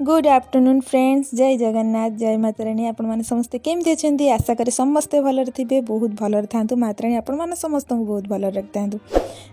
Good afternoon friends, जय जगन्नाथ, जय माता रानी। आपण मैंने समस्ते केमती अच्छे? आशा करी समस्ते भलरे थे, बहुत भलरे था। माता रानी आपण मैंने समस्त को बहुत भल रखी था।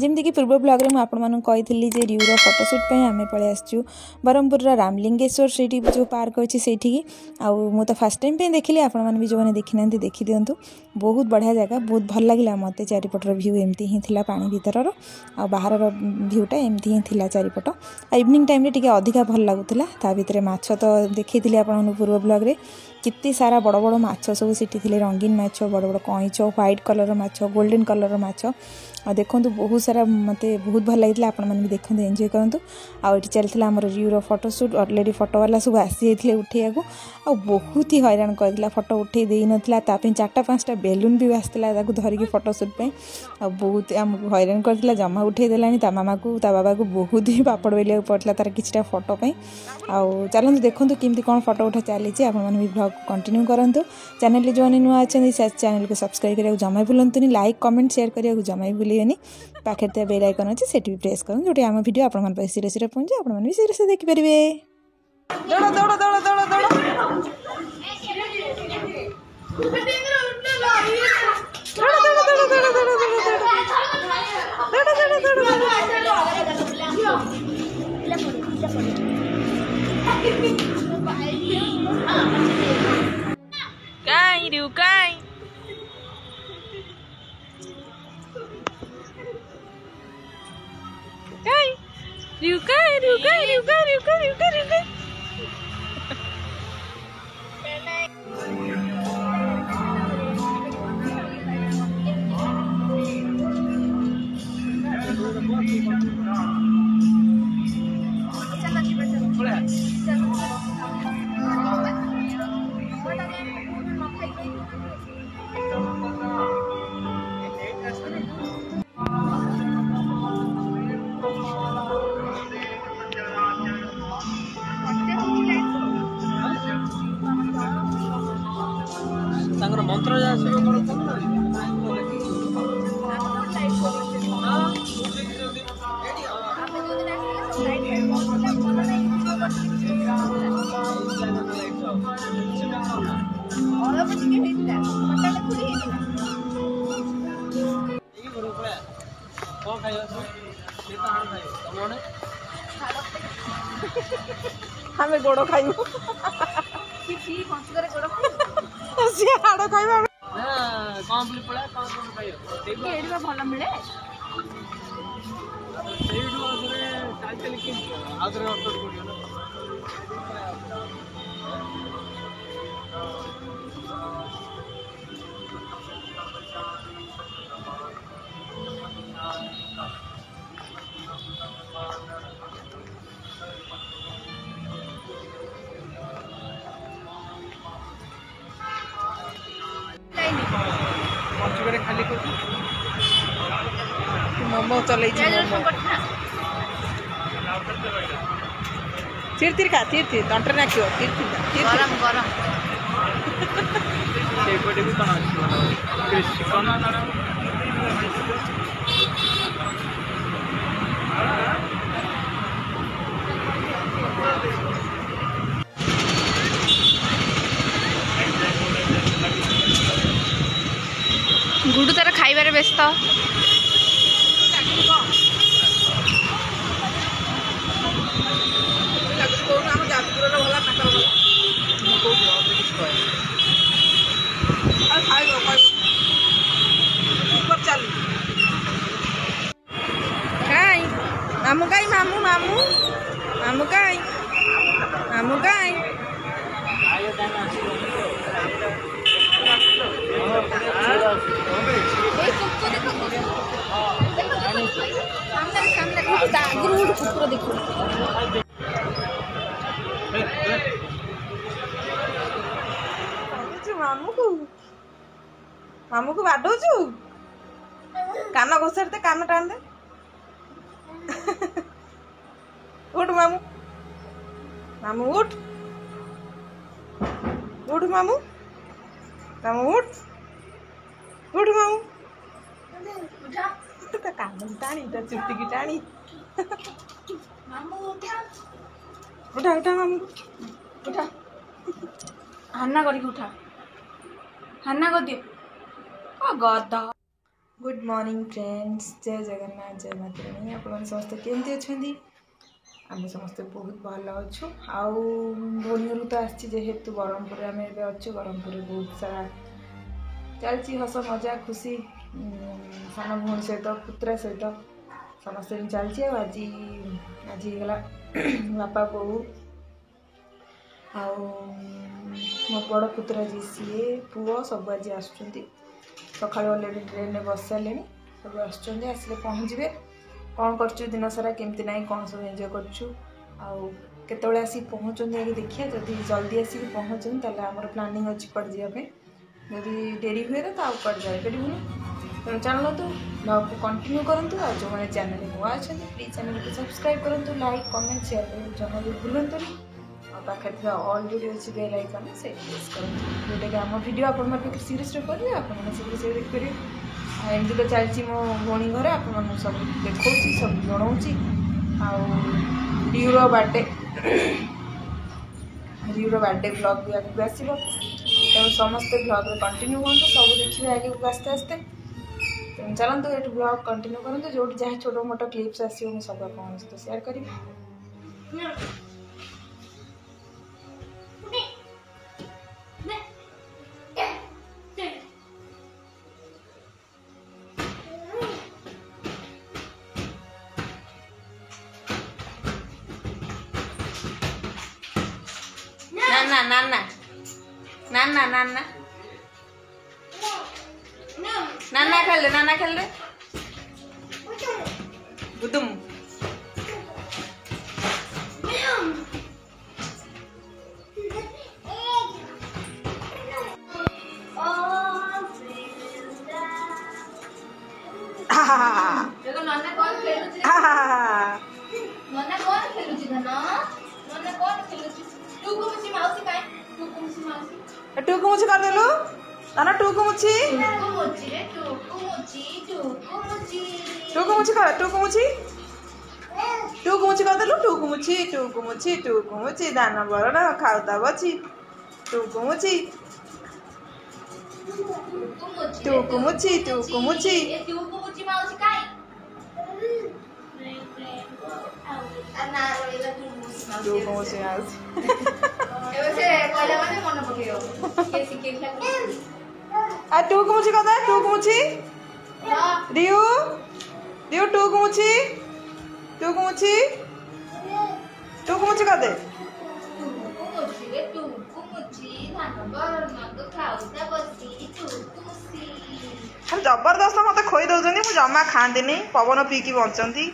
जमीक पूर्व ब्लॉग में आपको कही रिव्यूर फोटोशूट आम पलि आसचु ब्रह्मपुर रामलिंगेश्वर से जो पार्क अच्छी से आउ तो फास्ट टाइम देखिली। आपण भी जो मैंने देखी ना देखी दिंतु, बहुत बढ़िया जगह, बहुत भल लगे मत। चारिपटर भ्यू एमती ही था, पानी भीतर आ बाहर भ्यूटा एमती ही था चारिपट। इवनिंग टाइम टे अधिका भल लगुला। भितर माछ तो देखी आपन पूर्व ब्लॉग रे कितनी सारा बड़ बड़ माछ सब सीटी थे, रंगीन माछ, बड़ बड़ कईच, व्हाइट कलर माछ, गोल्डन कलर माछ। देखो बहुत सारा मत बहुत भल लगी। आपण मैंने भी देखते एंजॉय करूँ। आउ चलता आम रिव्यूर फोटोशूट। अलरेडी फोटो वाला सब आसी उठेक आ बहुत ही हैरान करला। फोटो उठे दे नाला, 4-5टा बेलून भी आसला धरिकी फोटोशूट आ बहुत आमको हैरान करला। जमा उठे देलानी ता मामा को ता बाबा को बहुत ही पापड़ बेलिया पड़ता तार किछटा फोटो पे। आउ चलते देखो केमती कौन फोटो उठा चली। आपने भी ब्लॉग कंटिन्यू करूँ। चैनल जो नुआ अच्छा चैनल को सब्सक्राइब करने जमा भूलुनी। लाइक कमेंट शेयर करने जमा भूल पाखे तो बेल आइकन अच्छे से भी प्रेस करूँ, जो आम वीडियो आप सीरे सीरे पहुँचे आप सीरे से देखिपारे। मंत्र हमें गोड़ खाइबू हाड़ खाइबा भल मिले खाली मोमो चल तीर खा तीर तंटे नाच गरम गरम गुडू तार खाइबार व्यस्त। मामू काई मामू मामू मामू काई मामू काई मामू को बाडौचु कान घोषार दे कान टाण दे उठ मामू मामू उठ उठ मामू मामू उठ उठ मामू कान टाणी चुट्टी की टाणी मामू उठ उठा उठा मामू उठा हाना करके उठा हाना कर दियो गदा। गुड मॉर्निंग फ्रेंड्स, जय जगन्नाथ, जय माताराणी। आप समस्त केमती अच्छा? आम समस्ते बहुत भल अच्छु। आउ भोनी घर तो आसी जेहेतु ब्रह्मपुर आम अच्छे ब्रह्मपुर बहुत सारा चलती हस मजा खुशी सान भौणी सहित पुत्रा सहित समस्ते चलती। आज आज गला बापा बोऊ मो बड़ पुत्रा जी सी पुओ सब आज आसुँच सका अलरेडी ट्रेन में बस सारे सब आसले पहुँचे कौन कर दिन सारा केमती ना कौन सब एंजॉय करते आसी पहुँचते आगे देखिए जदि जल्दी आसिक पहुँचते आम प्लानिंग अच्छी कट जावाई जदि डेरी हुए तो कट जापरूँ तेणु चलतु ब्लॉग को कंटिन्यू करूँ। जो मैंने चैनल नुआ अच्छा प्लीज चैनल को सब्सक्राइब करूँ, लाइक कमेंट शेयर करूँ जमा भी भूलुनि पाखे ऑल वीडियो अच्छी बेल आइकन से प्रेस करूँ जोटा कि आम वीडियो आप सीरीज करेंगे आपड़ी से देखिए। एमती तो चलती मो भौणी घर आप सब देखा सब जनाऊँ रियूर बर्थडे ब्लॉग भी आगे आसो तेणु समस्ते ब्लॉग कंटिन्यू हूँ सब देखिए आगे आस्ते आस्ते। तेणु चलते ये ब्लॉग कंटिन्यू करूँ जो जहाँ छोट मोट क्लिप्स आसो सब आप सहित शेयर करी। नाना नाना नाना नाना नाना खेल दे बुदुम टूकु मुची कर देलु नाना टूकु मुची कर टूकु मुची दाना बरना खाउता बची टूकु मुची टूकुमुची कदा टूकुमुची रियू रियू टूकुमुची कदे जबरदस्त मत खोई दौरान मुझे जमा खाती पवन पीकी बचती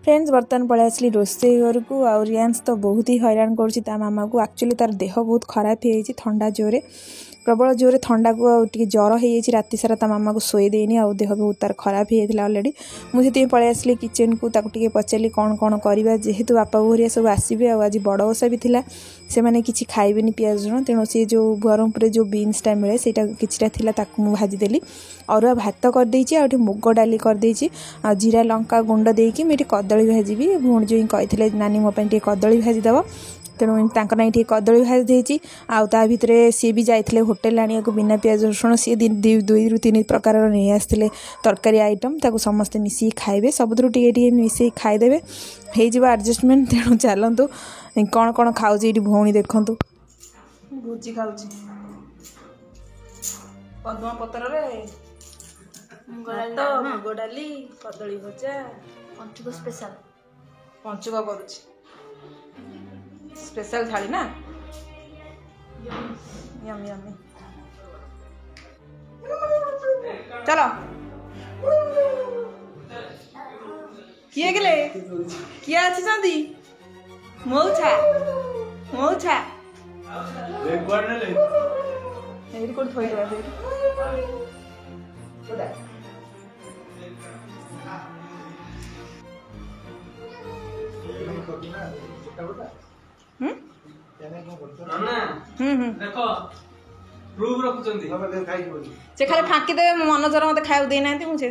फ्रेंड्स बर्तमान पलि आसली रोसे घर को आ रियांश तो बहुत ही हैरान कर मामा को। एक्चुअली तार देह बहुत खराब हो ठंडा जोरे प्रबल जोरे ठंडा को टे ज्वर हो राति सारा ता मामा को शोई देनी आ देह बहुत तार खराब हो जाता अलरेडी। मुझे पलि आसली किचन को ताके पचारि कौन कौन करवा जेहेतु बापा बोहरिया सब आसबे आज बड़ ओषा भी थिला से मैंने किसी खाइबेनी पियाज रसुण तेणु सी जो ब्रह्मपुर जो बीन्सटा मिले से किछिटा थिला ताकू मु भाजीदेली अरुआ भात करदे आ मुग डाली करदे आ जीरा लंका गुंड देकी मुझे कदली भाजी भौणी जो कही नानी मो कदली भाजीदेव तेणु तांकर कदली भाजी देती आ भितर सी भी जाते होटेल आने को बिना पियाज रसुण सी 2 ରୁ 3 प्रकार नहीं आसते तरकारी आइटम ताको समस्ते मिसिक खाइबे सबुठ मिसई खाईदे हो एडजस्टमेंट। तेणु चलतु कौन कौन खाऊँ ये भौणी देखु भोजी खाऊ पद्म पतर मुग डाली कदली भजा पंचुक स्पेशल पंचुक करुच्ची स्पेशल थाली ना यम्मी यम्मी। चलो किए गले किए आछिसंदी मौछा मौछा ଏଇଠି କୋଉଠି ଥୋଇଦେବା ସେଇଠି से खाली फाँकी देवे मनोजर मत खाया देना मुझे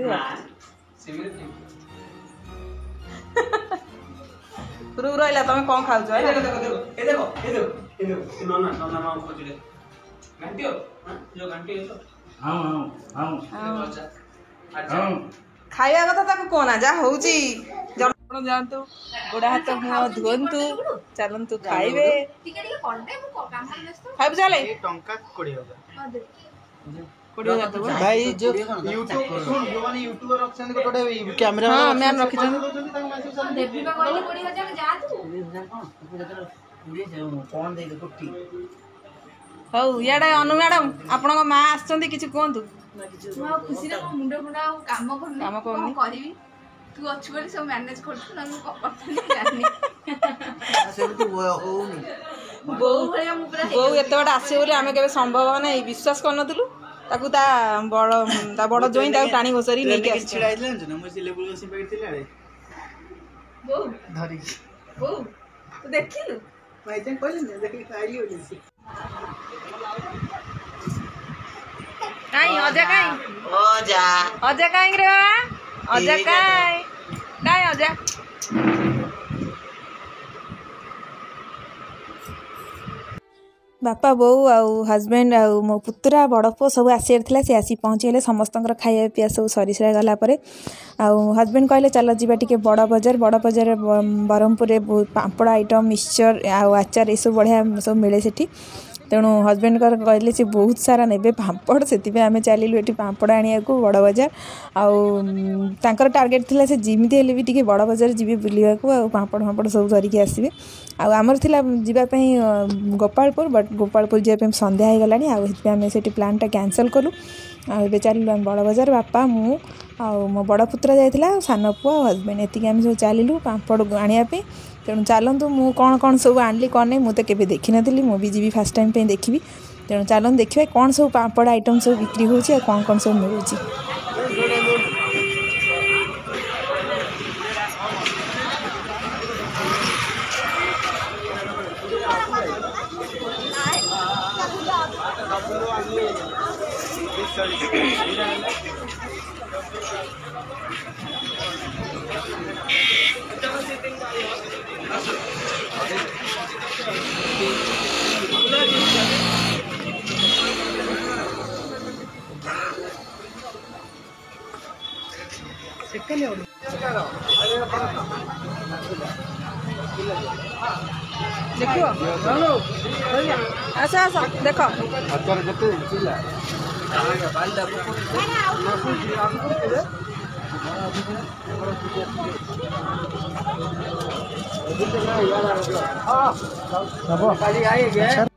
प्रूफ रहा तुम कौन खाऊ खाଇବା କଥା ତାକୁ କହନା ଯାହା ହଉଛି ଆପଣ ଯାଆନ୍ତୁ ଗୋଡ଼ ହାତ ମୁହଁ ଧୁଅନ୍ତୁ ଚାଲନ୍ତୁ ଖାଇବେ ଖାଇବୁ ଚାଲେ ଟଙ୍କା 20,000 भाई जो यूट्यूब सुन जो माने यूट्यूबर रखछन गोटे कैमरा हां मैम रखिछन देबी का कहले 20,000 जा तू 20,000 कोन दे दे कुट्टी हौ याडा अनु मैडम आपन को मां आछछन्ती किछु कोंतु मैं खुशी रे मुंडो मुंडा काम करनी करबी तू अच्छु बोली सब मैनेज करछु ना मैं करथनी जानी सेमती होउनी बो भलिया मु पूरा बो एते बड आसे बोली हमें केबे संभव नै विश्वास करनथिलु ताकू ता बड़ जोई ता टाणी घोसरी नै के छिड़ाइले न मु से लेबुल से पैक थिला रे बो धरी बो तू देखिलु भाई जन कहले न देखि खाई होली काई अजा काई अजा काई रे अजा काई काई अजा बापा बो आउ हजबैंड आउ मो पुतरा बड़ पु सब आसियार थिला से आसी पहुँचीगले समस्तंकर खाଇବା पिया सब सरी सरा गला परे आउ हजबैंड कहले चल जीवा टिके बड़ बजार ब्रह्मपुर बहुत पापड़ आइटम मिक्सचर आउ आचार ये सब बढ़िया सब मिले सेठी तेणु हजबैंड कहले से बहुत सारा नेबे पापड़ से आम चलू ये पापड़ आने को बड़ बजार आउर टार्गेट थिला से जिमिति हेले भी टिके बड़ बजार जी बुलिया को पापड़ फापड़ सब धरिकी आसबे आमर थिला जीवाई गोपालपुर बट गोपालपुर जावाई संध्या हो गलानी आम से प्लानटा कैंसल कलु आबे चलू आम बड़ बजार बापा मु मो बड़ पुत्रा जाइला सान पुआ हजबैंड एति आम सब चलू पापड़ आने तेणु चलतु मु कौन कौन सब आनली कौन नहीं मुझे केवे देखी नी मुझे जी फास्ट टाइम पे देखी तेणु चलते देखिए कौन सब पापड़ आइटम सब बिक्री होची कौन कौन सब मिलूँ देखो आस आस देख आएगा